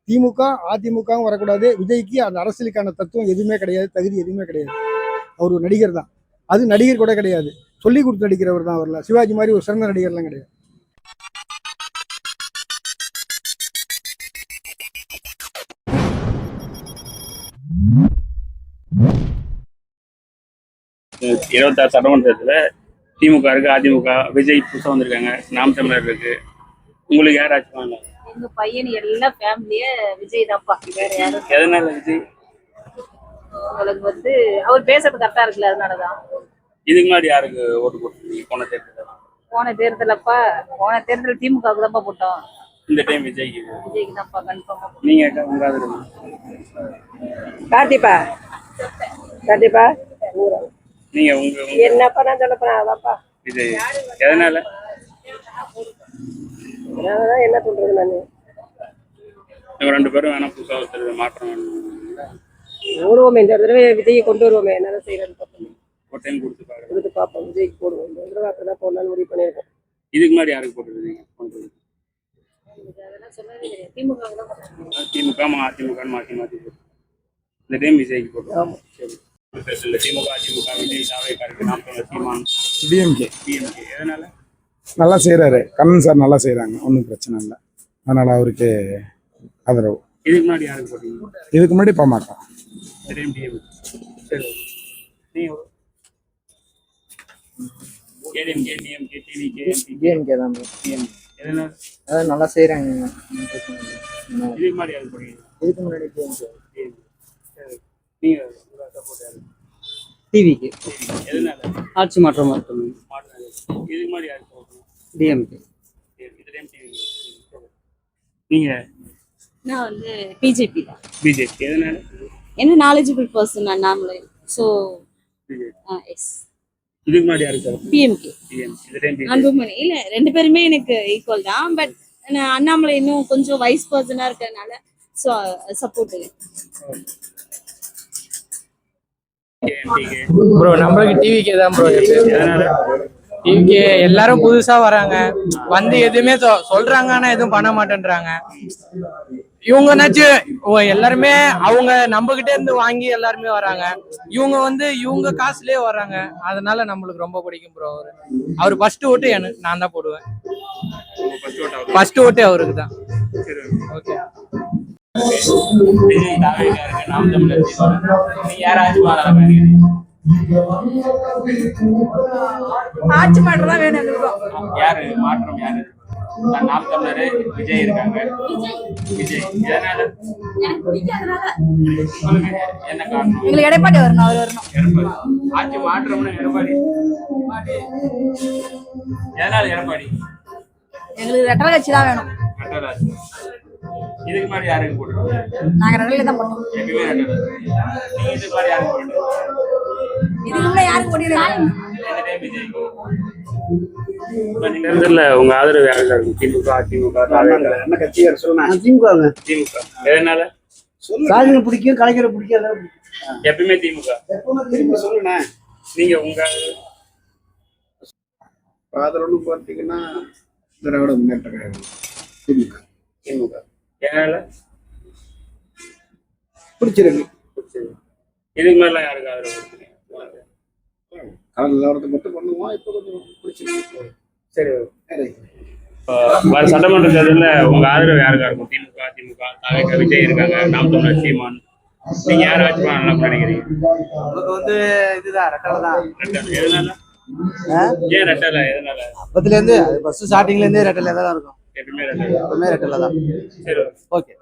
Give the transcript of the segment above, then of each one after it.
திமுக அதிமுகவும் வரக்கூடாது. விஜய்க்கு அந்த அரசியலுக்கான தத்துவம் எதுவுமே கிடையாது, தகுதி எதுவுமே கிடையாது. அவர் ஒரு நடிகர் தான். அது நடிகர் கூட கிடையாது, சொல்லி கொடுத்து நடிக்கிறவர் தான். வரல சிவாஜி மாதிரி ஒரு சிறந்த நடிகர்லாம் கிடையாது. இருபத்தாறு சட்டமன்ற தேர்தலில் திமுக இருக்கு, அதிமுக, விஜய் புதுசாக வந்திருக்காங்க, நாம் தமிழர் இருக்கு. உங்களுக்கு யார் ஆச்சு வாங்க? எங்க பையன் எல்லாம் ஃபேமிலியே விஜய் தான்ப்பா, வேற யாரும். எதனால விஜய்? உங்களுக்கு வந்து அவர் பேசுறது கரெக்டா இருக்குல்ல, அதனாலதான். இதுக்கு முன்னாடி யாருக்கு ஓட்டு போட்டுருக்கீங்க போன தேர்தல்? போன தேர்தல் திமுகவுக்கு தான்ப்பா போட்டோம். இந்த டைம் விஜய்க்கு தான்ப்பா கன்ஃபார்மா. நீங்க உங்க ஆதரவு? கார்த்திப்பா நீங்க உங்க என்னப்பா நான் சொல்ல போறேன் அதான்ப்பா விஜய். எதனால? என்ன சொல்றது நானு? இவங்க ரெண்டு பேரும் வேணா புதுசாக ஒருத்தர் மாற்றம் ஓடுவோமே, இந்த தடவை விஜயை கொண்டு வருவோமே, என்ன செய்யறதுன்னு பார்ப்போம். ஒரு டைம் கொடுத்து பார்ப்போம், விஜய்க்கு போடுவோம். இந்த தடவை அப்படிதான் போடலான்னு முடிவு பண்ணியிருக்கோம். இதுக்கு முன்னாடி யாருக்கு போட்டுருக்கீங்க? திமுக அதிமுக மாற்றி மாற்றி போட்டு இந்த டைம் விஜய்க்கு போட்டோம். சரி, திமுக அதிமுக விஜய் தாவேக்காருக்கு நாம் தமிழர் சீமான் டிஎம்கே. எதனால? நல்லா செய்கிறாரு, கண்ணன் சார் நல்லா செய்கிறாங்க, ஒன்றும் பிரச்சனை இல்லை. அதனால் அவருக்கு ஆதரவு. இதுக்கு முன்னாடி யாருக்கு போட்டீங்க? இதுக்கு முன்னாடி போக மாட்டோம். சரி, சரி. நீங்கள் ஏடிஎம்கே, டிஎம்கே, டிவிகே, டிஎம்கே தான். எதனால? அதான் நல்லா செய்கிறாங்க. இதுக்கு முன்னாடி யாருக்கு போட்டீங்க? இதுக்கு முன்னாடி டிஎம்கே. நீங்கள் சப்போர்ட் யாரு? டிவிக்கு. எதனால? ஆட்சி மாற்றம் மட்டும். இதுக்கு முன்னாடி யாருக்கு போட்டீங்க? டிஎம்கே. இந்த டைம் டிவி. நீங்கள்? நான் வந்து பிஜேபி தான். பிஜேபி. எதனால? என்ன knowledgeable person Annamalai, so yes. இதுக்கு முன்னாடி யாருக்கு? பிஎம்கே. இந்த டைம் அன்புமணி. இல்லை, ரெண்டு பேருமே எனக்கு ஈக்குவல் தான். பட் அண்ணாமலை இன்னும் கொஞ்சம் வைஸ் பர்சனாக இருக்கிறதுனால ஸோ சப்போர்ட். ப்ரோ நம்மளுக்கு டிவிக்கே தான் ப்ரோ. டிவிக்கே எல்லாரும் புதுசா வராங்க, வந்து எதுவுமே சொல்றாங்க ஆனா எதுவும் பண்ண மாட்டேன்றாங்க. இவங்கனாச்சும் எல்லாருமே அவங்க நம்ம கிட்ட இருந்து வாங்கி எல்லாருமே வராங்க. இவங்க வந்து இவங்க காசுலயே வர்றாங்க, அதனால நம்மளுக்கு ரொம்ப பிடிக்கும் ப்ரோ. அவர் ஃபர்ஸ்ட் ஓட்டு நான் தான் போடுவேன். ஃபர்ஸ்ட் ஓட்டு அவருக்கு தான். ஓகே. விஜய் தாவேக்காருக்கு நாம் தமிழர் நீங்க யாராச்சும் ஆட்சி மாற்றம் தான் வேணும். யாரு மாற்றம்? யாரு? நாம் தமிழர் விஜய் இருக்காங்க. விஜய் எதனால? என்ன காரணம்? எங்களுக்கு எடப்பாடி வரணும், அவர் வரணும். எடப்பாடி ஆட்சி மாற்றம்னா எடப்பாடி. எதனால எடப்பாடி? எங்களுக்கு ரெட்டலை கட்சி தான் வேணும். ரெட்டராஜ். இதுக்கு மாதிரி யாருக்கு போட்டுருக்கோம்? நாங்கள் ரெட்டலை தான் போட்டோம். எப்பயுமே ரெட்டராஜ். நீங்க இதுக்கு மாதிரி யாருக்கு போட்டுருக்கோம்? இதுக்குள்ள யாருக்கு போட்டிருக்காங்க? தேர்தல்ல உங்க ஆதரவு யாருக்கு இருக்கும்? திமுக, அதிமுக, என்ன கட்சியார் சொல்லுங்க? திமுக. திமுக. எதனால? ராஜனை பிடிக்கும், கலைஞரை பிடிக்கும். எப்பயுமே திமுக. திரும்ப சொல்லுங்க. நீங்க உங்க ஆதரவுன்னு பார்த்தீங்கன்னா திராவிட முன்னேற்ற கழகம், திமுக. திமுக. எதனால? பிடிச்சிருக்கு. இதுக்கு மேலாம் யாருக்கு ஆதரவு கொடுக்குறீங்க? கடல் நிலவரத்தை மட்டும் பண்ணுவோம். இப்போ கொஞ்சம் பிடிச்சிருக்கு. சரி. வர சட்டமன்ற தேர்தலில் உங்க ஆதரவு யாருக்கா இருக்கும்? திமுக, அதிமுக, தாவேக்கா, விஜய் இருக்காங்க, நாம் தமிழர் சீமான். நீங்க யாராச்சும் நல்லா நினைக்கிறீங்க? உங்களுக்கு வந்து இதுதான் ரெட்டலை தான். ரெட்டலை. எதனால? ஏன் ரெட்டலை? எதனால? அப்பத்துல இருந்து ஃபர்ஸ்ட் ஸ்டார்டிங்ல இருந்தே ரெட்டலை தான் இருக்கும். எப்பவுமே ரெட்டலை. எப்பவுமே ரெட்டலை தான். சரி, ஓகே.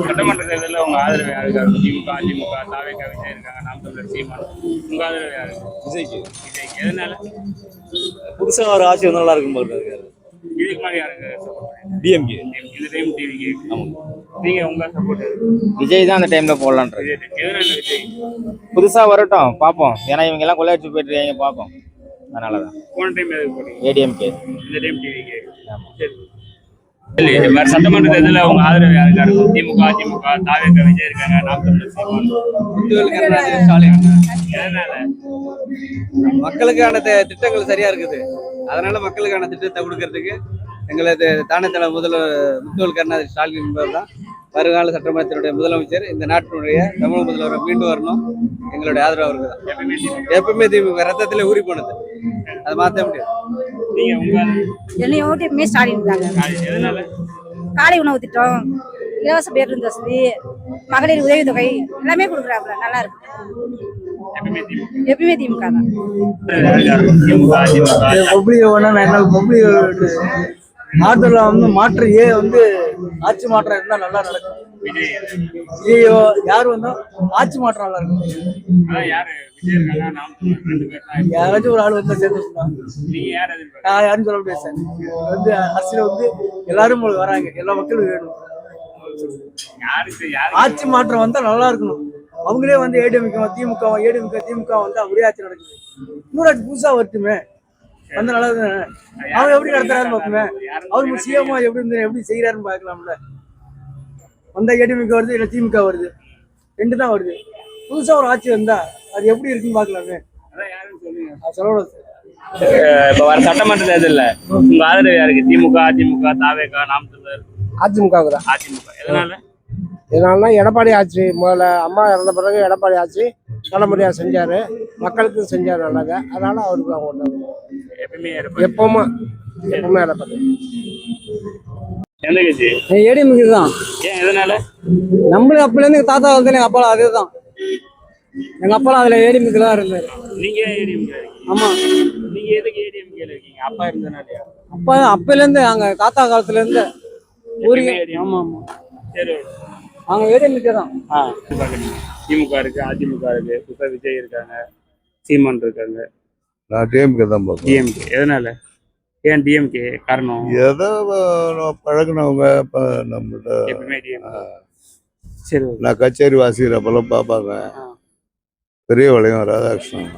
சட்டமன்ற தேர்தலில் உங்க ஆதரவு யாருக்கா இருக்கும்? திமுக, அதிமுக, தாவேக்கா, விஜய் இருக்காங்க, நாம் தமிழர் சீமான். உங்க ஆதரவு யாருக்கு? விஜய்க்கு. விஜய்க்கு. எதனால? புதுசா ஒரு ஆட்சி வந்து நல்லா இருக்கும் போது. இதுக்கு மாதிரி யாருக்கு சப்போர்ட்? டிஎம்கே. இந்த டைம் டிவிக்கு. நீங்க உங்க சப்போர்ட்? விஜய் தான் அந்த டைம்ல போடலான்றது. எதனால விஜய்? புதுசா வரட்டும் பார்ப்போம், ஏன்னா இவங்க எல்லாம் கொள்ளையடிச்சு போயிட்டு இருக்காங்க பார்ப்போம், அதனாலதான். போன டைம் எதுக்கு போட்டீங்க? ஏடிஎம்கே. இந்த டைம் டிவிக்கு. சரி, வேற சட்டமன்ற தேர்தலில் உங்க ஆதரவு யாருக்கா இருக்கும்? திமுக, அதிமுக, தாவேக்கா, விஜய் இருக்காங்க, நாம் தமிழர் சீமான். எதனால? மக்களுக்கான திட்டங்கள் சரியா இருக்குது, அதனால மக்களுக்கான திட்டத்தை கொடுக்கறதுக்கு எங்களது தானத்தல முதல்வர் முத்துவேல் கருணாநிதி ஸ்டாலின் என்பவர் தான் வருங்கால சட்டமன்றத்தினுடைய முதலமைச்சர். இந்த நாட்டினுடைய தமிழ் முதல்வர் மீண்டும் வரணும். எங்களுடைய ஆதரவு அவருக்கு தான். எப்பவுமே திமுக ரத்தத்துல ஊறி போனது, அதை மாற்ற முடியாது. நீங்க உங்க என்னை ஓட்டு எப்பவுமே ஸ்டாலின் தாங்க. எதனால? காலை உணவு திட்டம், இலவச பேருந்து வசதி, மகளிர் உதவித்தொகை எல்லாமே கொடுக்குறாங்க. நல்லா இருக்கு. எப்பயுமே திமுக தான். திமுக அதிமுக பப்ளிக் வேணா என்ன பப்ளிக் நாட்டுல வந்து மாற்று வந்து ஆட்சி மாற்றம் இருந்தா நல்லா நடக்கும். விஜயோ யாரு வந்தா ஆட்சி மாற்றம் நல்லா இருக்கும். அதான் யாரு விஜய் இருக்காங்க, நாம் ரெண்டு பேர் தான். யாராச்சும் ஒரு ஆள் வந்தா சேர்ந்து நீங்க யார் எதிர்பார்க்கறீங்க? நான் யாரும் சொல்ல முடியாது சார். வந்து அரசியல் வந்து எல்லாரும் உங்களுக்கு வராங்க, எல்லா மக்களும் வேணும். யாரு ஆட்சி மாற்றம் வந்தா நல்லா இருக்கணும். அவங்களே வந்து ஏடிஎம்கே திமுக வந்து ஒரே ஆட்சி நடக்குது. இன்னொரு புதுசா வரட்டுமே, வந்து நல்லா அவங்க எப்படி நடத்துறாருன்னு பார்ப்போமே. அவரு சிஎம்மா எப்படி செய்யறாருன்னு பார்க்கலாம்ல. வந்தா ஏடிஎம்கே வருது, இல்ல திமுக வருது, ரெண்டு தான் வருது. புதுசா ஒரு ஆட்சி வந்தா அது எப்படி இருக்குன்னு பாக்கலாமே. சொல்லணும் சார். இப்ப வர சட்டமன்ற தேர்தல்ல உங்க ஆதரவு யாருக்கு? திமுக, அதிமுக, தாவேகா, நாம் தமிழர்? அதிமுகவுக்கு தான். அதிமுக. எதனால? இதனால எடப்பாடி ஆட்சி, முதல்ல அம்மா இறந்த பிறகு எடப்பாடி ஆட்சி நல்லபடியா செஞ்சாரு, மக்களுக்கு செஞ்சாரு நல்லது. அதனால அவருக்கு தான் ஓட்டு. எப்பவுமே எடப்பாடி. எந்த கட்சி? ஏடிஎம்கே தான். ஏன் எதனால? நம்மளும் அப்பல இருந்து தாத்தா வந்து எங்க அப்பா அதேதான். எங்க அப்பா அதுல ஏடிஎம்கே தான் இருந்தாரு. நீங்க ஏடிஎம்கே? ஆமா. நீங்க எதுக்கு ஏடிஎம்கே இருக்கீங்க? அப்பா இருந்தனாலயா? அப்பா அப்பல இருந்து அங்க தாத்தா காலத்துல இருந்து ஊருக்கு. ஆமா ஆமா. சரி, அவங்க ஏடிஎம்கே தான். திமுக இருக்கு, அதிமுக இருக்கு, இப்ப விஜய் இருக்காங்க, சீமான் இருக்காங்க. நான் டிஎம்கே தான் பார்ப்பேன். டிஎம்கே. எதனால? ஏன் டிஎம்கே? காரணம் ஏதோ பழகினவங்க இப்போ நம்மள்ட்ட. எப்பவுமே டிஎம்கே. சரி, நான் கச்சேரி வாசிக்கிறப்பெல்லாம் பார்ப்பாங்க. பெரிய வளையம் ராதாகிருஷ்ணன்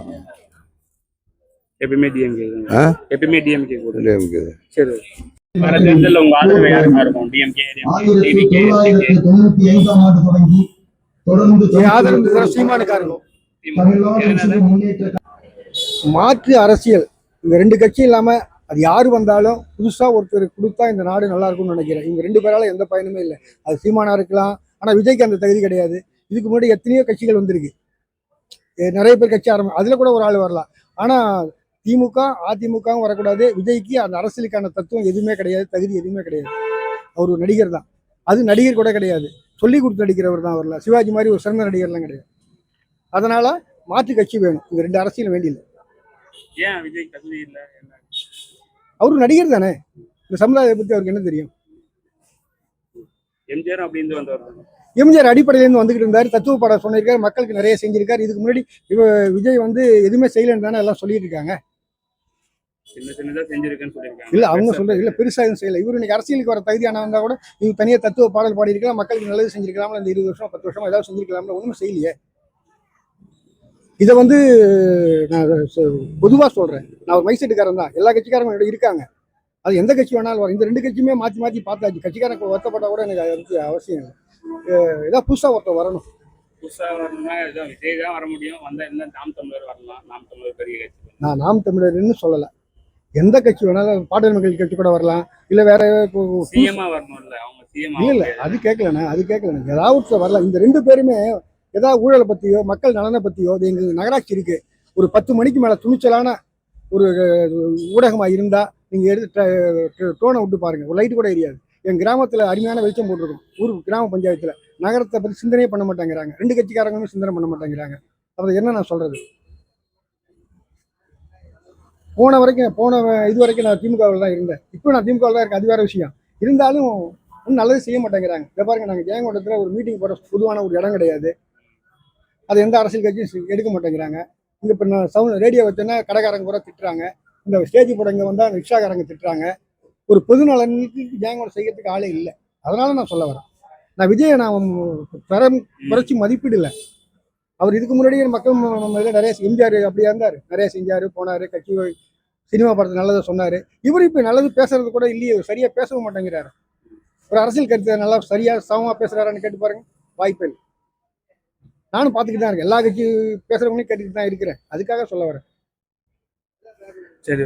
எப்பவுமே டிஎம்கே. எப்பவுமே டிஎம்கே கூட. டிஎம்கே. சரி, வர தேர்தலில் உங்க ஆதரவு யாருக்கா இருக்கும்? டிஎம்கே, டிவிகே, ஆதரவு சீமானுக்கா இருக்கும். மாற்று அரசியல் இந்த ரெண்டு கட்சியும் இல்லாம அது யாரு வந்தாலும் புதுசா ஒருத்தர் கொடுத்தா இந்த நாடு நல்லா இருக்கும்னு நினைக்கிறேன். இவங்க ரெண்டு பேரால எந்த பயனுமே இல்லை. அது சீமானா இருக்கலாம், ஆனா விஜய்க்கு அந்த தகுதி கிடையாது. இதுக்கு முன்னாடி எத்தனையோ கட்சிகள் வந்திருக்கு, நிறைய பேர் கட்சி அதுல கூட ஒரு ஆள் வரலாம். ஆனா திமுக அதிமுகவும் வரக்கூடாது. விஜய்க்கு அந்த அரசியலுக்கான தத்துவம் எதுவுமே கிடையாது, தகுதி எதுவுமே கிடையாது. அவர் ஒரு நடிகர் தான். அது நடிகர் கூட கிடையாது, சொல்லி கொடுத்து நடிக்கிறவர் தான். வரல சிவாஜி மாதிரி ஒரு சிறந்த நடிகர்லாம் கிடையாது. அதனால மாற்று கட்சி வேணும். இந்த ரெண்டு அரசியல் வேண்டியது. ஏன் விஜய் தகுதி இல்லை? அவரு நடிகர் தானே. இந்த சமுதாயத்தை பத்தி அவருக்கு என்ன தெரியும்? எம்ஜிஆர் அப்படின்னு வந்தவர். எம்ஜிஆர் அடிப்படையிலேருந்து வந்துகிட்டு இருந்தாரு, தத்துவ பாடம் சொன்னிருக்காரு, மக்களுக்கு நிறைய செஞ்சிருக்காரு. இதுக்கு முன்னாடி விஜய் வந்து எதுவுமே செய்யலன்னு தானே எல்லாம் சொல்லிட்டு இருக்காங்க. சின்னதா செஞ்சிருக்கேன்னு சொல்லியிருக்காங்க. இல்ல அவங்க சொல்றது இல்ல, பெருசா எதுவும் செய்யல. இவரு இன்னைக்கு அரசியலுக்கு வர தகுதியான வந்தா கூட இவங்க தனியா தத்துவ பாடல் பாடி இருக்கலாம், மக்களுக்கு நல்லது செஞ்சிருக்கலாம்ல. இந்த 20 வருஷம் 10 வருஷமா ஏதாவது செஞ்சிருக்கலாம்ல, ஒண்ணுமே செய்யலையே. இதை வந்து நான் பொதுவாக சொல்கிறேன். நான் ஒரு மைசெட்டுக்காரன் தான். எல்லா கட்சிக்காரங்களும் இருக்காங்க. அது எந்த கட்சி வேணாலும் வரும். இந்த ரெண்டு கட்சியுமே மாற்றி மாற்றி பார்த்தாச்சு. கட்சிக்காரங்க வருத்தப்பட்டால் கூட எனக்கு அதுக்கு அவசியம் இல்லை. ஏதாவது புதுசாக ஒருத்தர் வரணும். புதுசாக வரணும்னா ஏதோ விஜய் தான் வர முடியும். வந்தால் என்ன நாம் தமிழர் வரலாம். நாம் தமிழர் பெரிய கட்சி. நான் நாம் தமிழர்னு சொல்லலை. எந்த கட்சி வேணாலும், பாட்டாளி மக்கள் கட்சி கூட வரலாம், இல்லை வேற சிஎம்மா வரணும். இல்லை அவங்க சிஎம் இல்லை, அது கேட்கலண்ணே, அது கேட்கலண்ணே. ஏதாவது வரலாம். இந்த ரெண்டு பேருமே ஏதாவது ஊழலை பற்றியோ மக்கள் நலனை பற்றியோ, அது எங்கள் நகராட்சி இருக்கு, ஒரு 10 மணிக்கு மேலே துணிச்சலான ஒரு ஊடகமாக இருந்தால் நீங்கள் எடுத்து டோனை விட்டு பாருங்கள், ஒரு லைட்டு கூட எரியாது. என் கிராமத்தில் அருமையான வெளிச்சம் போட்டிருக்கோம். ஊர் கிராம பஞ்சாயத்தில் நகரத்தை பற்றி சிந்தனையே பண்ண மாட்டேங்கிறாங்க. ரெண்டு கட்சிக்காரங்களும் சிந்தனை பண்ண மாட்டேங்கிறாங்க. அப்போ என்ன நான் சொல்கிறது? போன இது வரைக்கும் நான் திமுகவில் தான் இருந்தேன். இப்போ நான் திமுகவில் தான் இருக்கேன், அது வேற விஷயம். இருந்தாலும் ஒன்றும் நல்லது செய்ய மாட்டேங்கிறாங்க. இதை பாருங்க, நாங்கள் ஜெயங்கொண்டத்தில் ஒரு மீட்டிங் போகிற பொதுவான ஒரு இடம் கிடையாது. அது எந்த அரசியல் கட்சியும் எடுக்க மாட்டேங்கிறாங்க. இங்கே இப்போ நான் ரேடியோ வச்சோன்னா கடைக்காரங்க கூட திட்டுறாங்க. இந்த ஸ்டேஜ் போட இங்கே வந்தால் ரிக்ஷாக்காரங்க திட்டுறாங்க. ஒரு பொது நலனுக்கு ஜெயங்கொண்டம் செய்யறதுக்கு ஆளே இல்லை. அதனால நான் சொல்ல வரேன். நான் விஜயை நான் தரம் குறைச்சி மதிப்பிடலை. அவர் இதுக்கு முன்னாடியே மக்கள் இதில் நிறைய எம்ஜிஆர் அப்படியா இருந்தார், நிறைய செஞ்சார், போனார், கட்சி சினிமா படத்தை நல்லதை சொன்னார். இவர் இப்போ நல்லது பேசுறது கூட இல்லையே, சரியாக பேசவும் மாட்டேங்கிறாரு. ஒரு அரசியல் கருத்தை நல்லா சரியாக சமமாக பேசுகிறாரான்னு கேட்டு பாருங்க, வாய்ப்பே இல்லை. நானும் பார்த்துக்கிட்டு தான் இருக்கேன், எல்லா கட்சி பேசுகிறவங்களையும் கேட்டுக்கிட்டு தான் இருக்கிறேன். அதுக்காக சொல்ல வரேன். சரி.